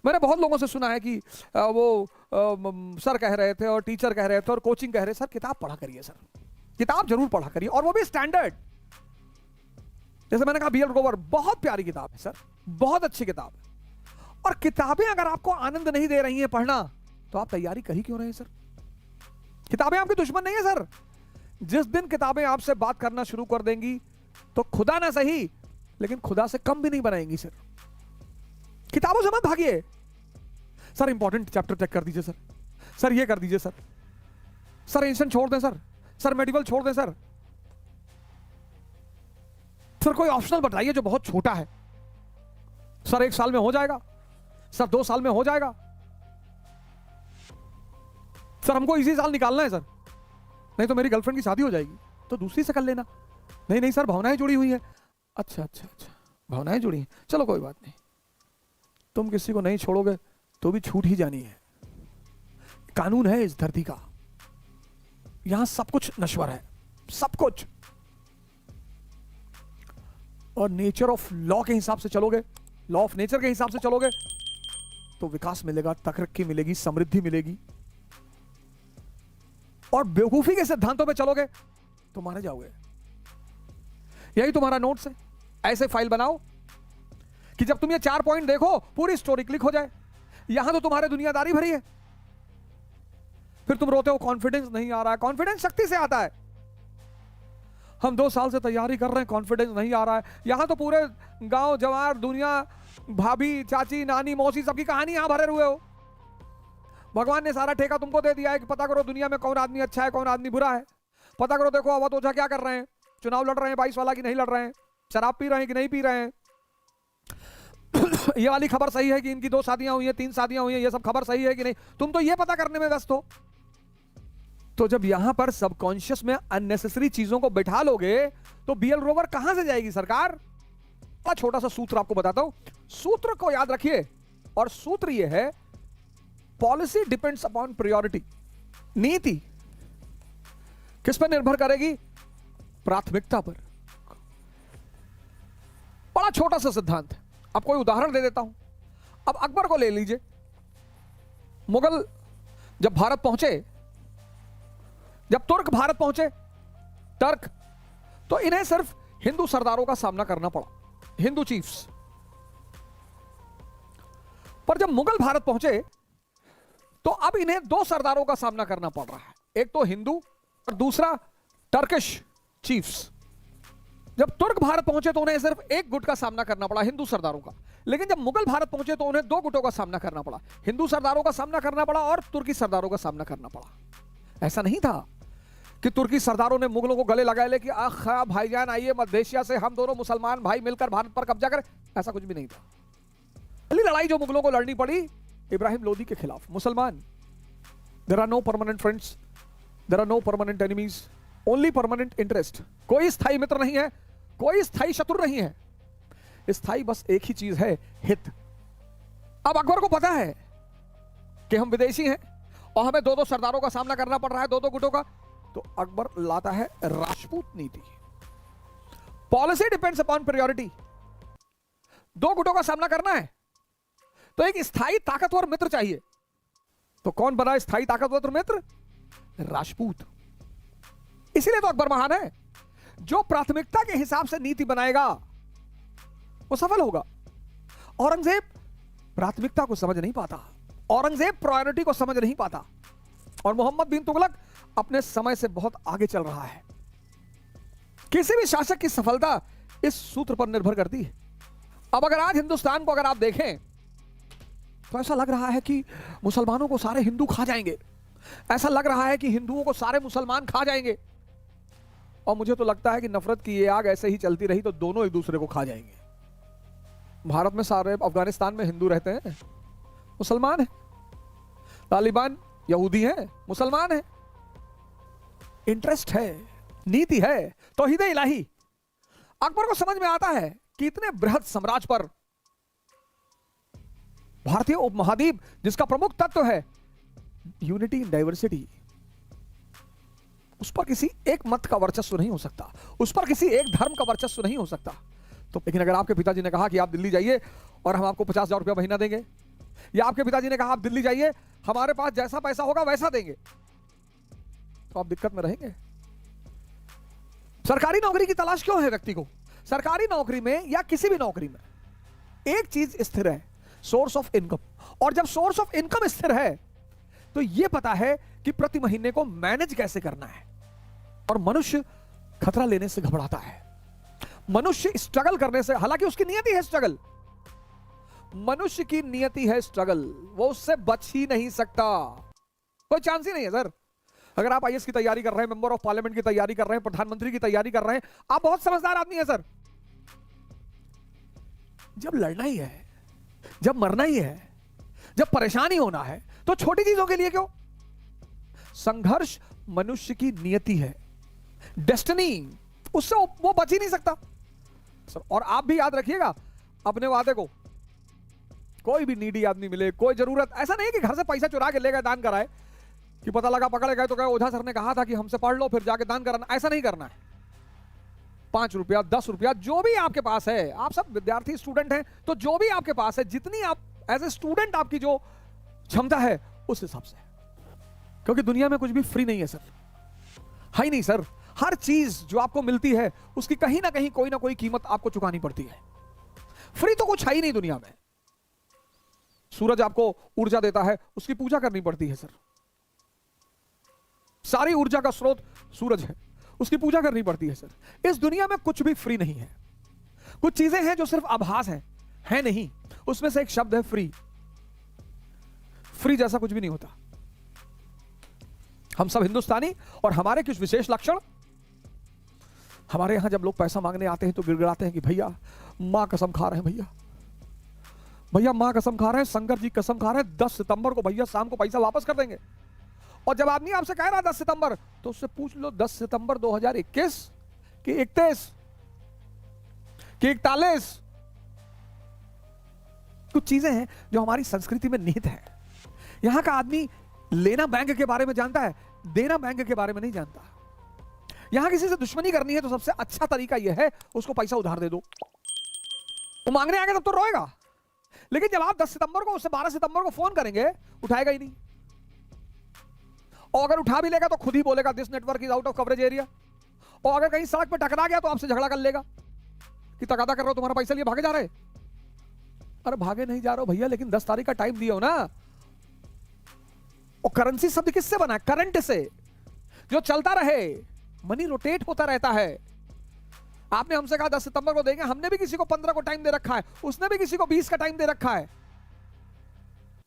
मैंने बहुत लोगों से सुना है कि सर कह रहे थे और टीचर कह रहे थे और कोचिंग कह रहे, सर किताब पढ़ा करिए, सर किताब जरूर पढ़ा करिए, और वो भी स्टैंडर्ड। जैसे मैंने कहा बी एल रोवर बहुत प्यारी किताब है सर, बहुत अच्छी किताब है। और किताबें अगर आपको आनंद नहीं दे रही हैं पढ़ना, तो आप तैयारी कर ही क्यों रहे हैं सर? किताबें आपकी दुश्मन नहीं है सर। जिस दिन किताबें आपसे बात करना शुरू कर देंगी, तो खुदा ना सही लेकिन खुदा से कम भी नहीं बनाएंगी सर। किताबों से मत भागिए। सर इंपॉर्टेंट चैप्टर चेक कर दीजिए सर, सर ये कर दीजिए सर, सर एंशिएंट छोड़ दें सर, सर मेडिवल छोड़ दें सर, सर कोई ऑप्शनल बताइए जो बहुत छोटा है। सर 1 साल में हो जाएगा, सर 2 साल में हो जाएगा, सर हमको इसी साल निकालना है सर, नहीं तो मेरी गर्लफ्रेंड की शादी हो जाएगी, तो दूसरी से कर लेना। नहीं नहीं सर भावनाएं जुड़ी हुई हैं। अच्छा अच्छा अच्छा, भावनाएं जुड़ी हैं, चलो कोई बात नहीं, तुम किसी को नहीं छोड़ोगे तो भी छूट ही जानी है। कानून है इस धरती का, यहां सब कुछ नश्वर है, सब कुछ। और नेचर ऑफ लॉ के हिसाब से चलोगे, लॉ ऑफ नेचर के हिसाब से चलोगे, तो विकास मिलेगा, तरक्की मिलेगी, समृद्धि मिलेगी। और बेवकूफी के सिद्धांतों पे चलोगे तो मारे जाओगे। यही तुम्हारा नोट्स है। ऐसे फाइल बनाओ कि जब तुम ये 4 पॉइंट देखो पूरी स्टोरी क्लिक हो जाए। यहां तो तुम्हारे दुनियादारी भरी है, फिर तुम रोते हो कॉन्फिडेंस नहीं आ रहा है। कॉन्फिडेंस शक्ति से आता है। हम 2 साल से तैयारी कर रहे हैं, कॉन्फिडेंस नहीं आ रहा है। यहां तो पूरे गांव जवार दुनिया, भाभी चाची नानी मौसी सबकी कहानी यहां भरे हुए हो। भगवान ने सारा ठेका तुमको दे दिया है कि पता करो दुनिया में कौन आदमी अच्छा है कौन आदमी बुरा है। पता करो, देखो अवध ओझा क्या कर रहे हैं, चुनाव लड़ रहे हैं 22 वाला कि नहीं लड़ रहे हैं, शराब पी रहे हैं कि नहीं पी रहे हैं। ये वाली खबर सही है कि इनकी 2 शादियां हुई हैं 3 शादियां हुई हैं, ये सब खबर सही है कि नहीं, तुम तो ये पता करने में व्यस्त हो। तो जब यहां पर सबकॉन्शियस में अननेसेसरी चीजों को बैठा लोगे तो बीएल रोवर कहां से जाएगी सरकार? बड़ा छोटा सा सूत्र आपको बताता हूं, सूत्र को याद रखिए। और सूत्र ये है, पॉलिसी डिपेंड्स अपॉन प्रायोरिटी। नीति किस पर निर्भर करेगी? प्राथमिकता पर। बड़ा छोटा सा सिद्धांत है, अब कोई उदाहरण दे देता हूं। अब अकबर को ले लीजिए। मुगल जब भारत पहुंचे, जब तुर्क भारत पहुंचे, टर्क, तो इन्हें सिर्फ हिंदू सरदारों का सामना करना पड़ा, हिंदू चीफ्स। पर जब मुगल भारत पहुंचे तो अब इन्हें 2 सरदारों का सामना करना पड़ रहा है, एक तो हिंदू और दूसरा टर्किश चीफ्स। जब तुर्क भारत पहुंचे तो उन्हें सिर्फ एक गुट का सामना करना पड़ा, हिंदू सरदारों का। लेकिन जब मुगल भारत पहुंचे तो उन्हें 2 गुटों का सामना करना पड़ा, हिंदू सरदारों का सामना करना पड़ा और तुर्की सरदारों का सामना करना पड़ा। ऐसा नहीं था कि तुर्की सरदारों ने मुगलों को गले लगाए ले कि आखा भाईजान आइए मध्य एशिया से, हम दोनों मुसलमान भाई मिलकर भारत पर कब्जा करें, ऐसा कुछ भी नहीं था। पहली लड़ाई जो मुगलों को लड़नी पड़ी इब्राहिम लोदी के खिलाफ, मुसलमान। There are no permanent friends, there are no permanent enemies, only permanent interest. कोई स्थायी मित्र नहीं है, कोई स्थायी शत्रु नहीं है। स्थायी बस एक ही चीज है, हित। अब अकबर को पता है कि हम विदेशी हैं और हमें 2-2 सरदारों का सामना करना पड़ रहा है, 2-2 गुटों का। तो अकबर लाता है राजपूत नीति। Policy depends upon priority. 2 गुटों का सामना करना है तो एक स्थायी ताकतवर मित्र चाहिए। तो कौन बना स्थायी ताकतवर मित्र? राजपूत। इसीलिए तो अकबर महान है। जो प्राथमिकता के हिसाब से नीति बनाएगा वो सफल होगा। औरंगजेब प्राथमिकता को समझ नहीं पाता, औरंगजेब प्रायोरिटी को समझ नहीं पाता, और मोहम्मद बिन तुगलक अपने समय से बहुत आगे चल रहा है। किसी भी शासक की सफलता इस सूत्र पर निर्भर करती है। अब अगर आज हिंदुस्तान को अगर आप देखें तो ऐसा लग रहा है कि मुसलमानों को सारे हिंदू खा जाएंगे, ऐसा लग रहा है कि हिंदुओं को सारे मुसलमान खा जाएंगे। और मुझे तो लगता है कि नफरत की ये आग ऐसे ही चलती रही तो दोनों एक दूसरे को खा जाएंगे। भारत में सारे, अफगानिस्तान में हिंदू रहते हैं, मुसलमान हैं, तालिबान यहूदी हैं, मुसलमान हैं। इंटरेस्ट है, नीति है, तौहीद इलाही। अकबर को समझ में आता है कि इतने बृहद साम्राज्य पर, भारतीय उपमहाद्वीप जिसका प्रमुख तत्व है यूनिटी इन डाइवर्सिटी, उस पर किसी एक मत का वर्चस्व नहीं हो सकता, उस पर किसी एक धर्म का वर्चस्व नहीं हो सकता। तो लेकिन अगर आपके पिताजी ने कहा कि आप दिल्ली जाइए और हम आपको 50,000 रुपया महीना देंगे, या आपके पिताजी ने कहा आप दिल्ली जाइए, हमारे पास जैसा पैसा होगा वैसा देंगे, तो आप दिक्कत में रहेंगे। सरकारी नौकरी की तलाश क्यों है व्यक्ति को? सरकारी नौकरी में या किसी भी नौकरी में एक चीज स्थिर है, सोर्स ऑफ इनकम। और जब सोर्स ऑफ इनकम स्थिर है तो यह पता है कि प्रति महीने को मैनेज कैसे करना है। और मनुष्य खतरा लेने से घबराता है, मनुष्य स्ट्रगल करने से, हालांकि उसकी नियति है स्ट्रगल, मनुष्य की नियति है स्ट्रगल, वो उससे बच ही नहीं सकता, कोई चांस ही नहीं है सर। अगर आप आईएएस की तैयारी कर रहे हैं, मेंबर ऑफ पार्लियामेंट की तैयारी कर रहे हैं, प्रधानमंत्री की तैयारी कर रहे हैं, आप बहुत समझदार आदमी है सर। जब लड़ना ही है, जब मरना ही है, जब परेशान ही होना है, तो छोटी चीजों के लिए क्यों? संघर्ष मनुष्य की नियति है, डेस्टिनी, उससे वो बच ही नहीं सकता सर। और आप भी याद रखिएगा अपने वादे को। कोई भी नीडी आदमी मिले, कोई जरूरत, ऐसा नहीं कि घर से पैसा चुरा के ले गए दान कराए, कि पता लगा पकड़े गए तो कहे ओझा सर ने कहा था कि हमसे पढ़ लो फिर जाके दान कराना, ऐसा नहीं करना है। 5 रुपया 10 रुपया जो भी आपके पास है, आप सब विद्यार्थी स्टूडेंट हैं, तो जो भी आपके पास है, जितनी आप एज ए स्टूडेंट आपकी जो क्षमता है उस हिसाब से, क्योंकि दुनिया में कुछ भी फ्री नहीं है सर, है ही नहीं सर। हर चीज जो आपको मिलती है उसकी कहीं ना कहीं कोई ना कोई कीमत आपको चुकानी पड़ती है। फ्री तो कुछ है ही नहीं दुनिया में। सूरज आपको ऊर्जा देता है, उसकी पूजा करनी पड़ती है सर। सारी ऊर्जा का स्रोत सूरज है, उसकी पूजा करनी पड़ती है सर। इस दुनिया में कुछ भी फ्री नहीं है। कुछ चीजें हैं जो सिर्फ आभास हैं, है नहीं। उसमें से एक शब्द है फ्री। फ्री जैसा कुछ भी नहीं होता। हम सब हिंदुस्तानी, और हमारे कुछ विशेष लक्षण, हमारे यहां जब लोग पैसा मांगने आते हैं तो गिड़गिड़ाते हैं कि भैया मां कसम खा रहे हैं, भैया मां कसम खा रहे हैं, शंकर जी कसम खा रहे हैं, 10 सितंबर को भैया शाम को पैसा वापस कर देंगे। और जब आदमी आपसे कह रहा है 10 सितंबर, तो उससे पूछ लो 10 सितंबर 2021 कि 31 कि 41। कुछ चीजें हैं जो हमारी संस्कृति में निहित है। यहां का आदमी लेना बैंक के बारे में जानता है, देना बैंक के बारे में नहीं जानता। यहां किसी से दुश्मनी करनी है तो सबसे अच्छा तरीका यह है उसको पैसा उधार दे दो। वो मांगने आएगा तब तो रोएगा, लेकिन जब आप 10 सितंबर को उससे 12 सितंबर को फोन करेंगे, उठाएगा ही नहीं। और अगर उठा भी लेगा तो खुद ही बोलेगा this network is out of coverage area. और अगर कहीं सड़क पर टकरा गया तो आपसे झगड़ा कर लेगा कि तकादा कर रहे हो, तुम्हारा पैसा लिए भागे जा रहे। अरे भागे नहीं जा रहे हो भैया, लेकिन 10 तारीख का टाइम दिया हो ना। और करेंसी शब्द किससे बना है? करंट से, जो चलता रहे। मनी रोटेट होता रहता है। आपने हमसे कहा 10 सितंबर को देंगे, हमने भी किसी को 15 को टाइम दे रखा है, उसने भी किसी को 20 का टाइम दे रखा है।